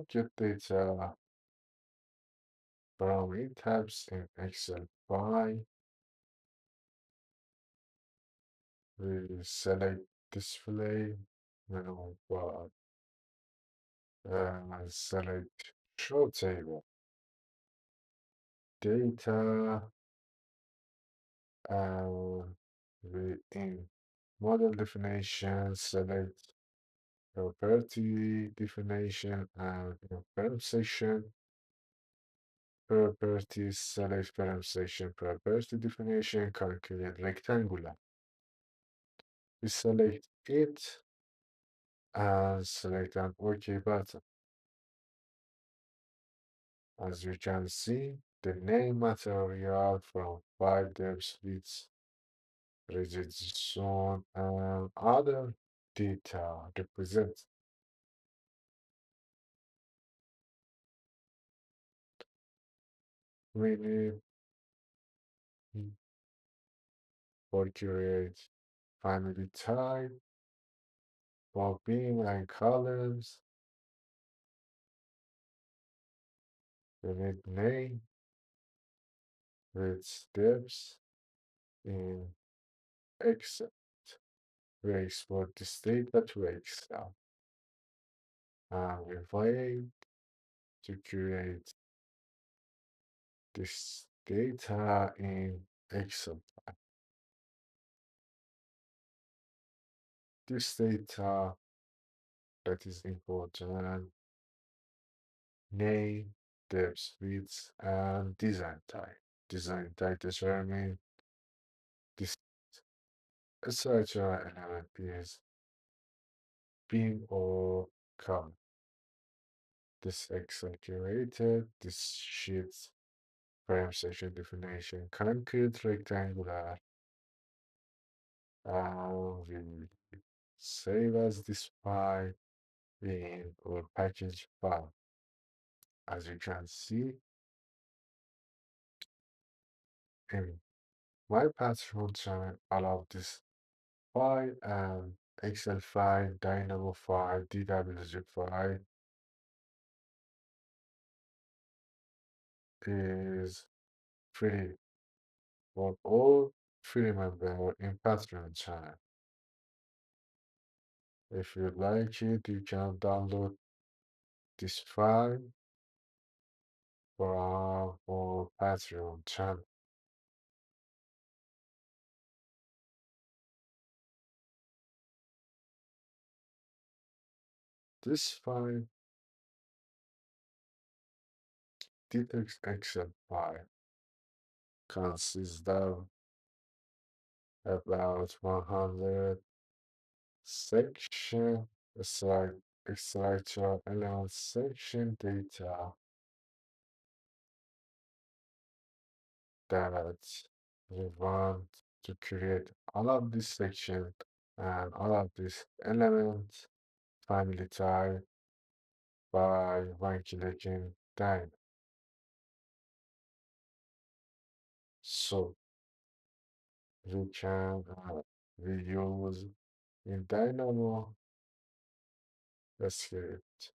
get data from ETABS in Excel file. We select display menu bar, select show table, data, and we in model definition select property definition and parent section. Properties select parent section property definition calculate rectangular. We select it and select an OK button. As you can see, the name material from file depth width, rigid zone, and other data represent. We need for create family type for beam and columns. We need name with depth in Excel. We export this data to Excel and we wait to create this data in Excel. This data that is important, name, depth, width, and design type. Design type determine this structural element is beam or column. This Excel curated, this sheet frame section definition, concrete rectangular, we save as this file in our package file. As you can see, in my pattern channel, all of this file and Excel file, Dynamo file, DWG file is free for all free member in Patreon channel. If you like it, you can download this file from our Patreon channel. This file, details Excel file, consists of about 100 section, structure element section data that we want to create all of this section and all of this element family type by one clicking Dynamo. So we can we use in Dynamo script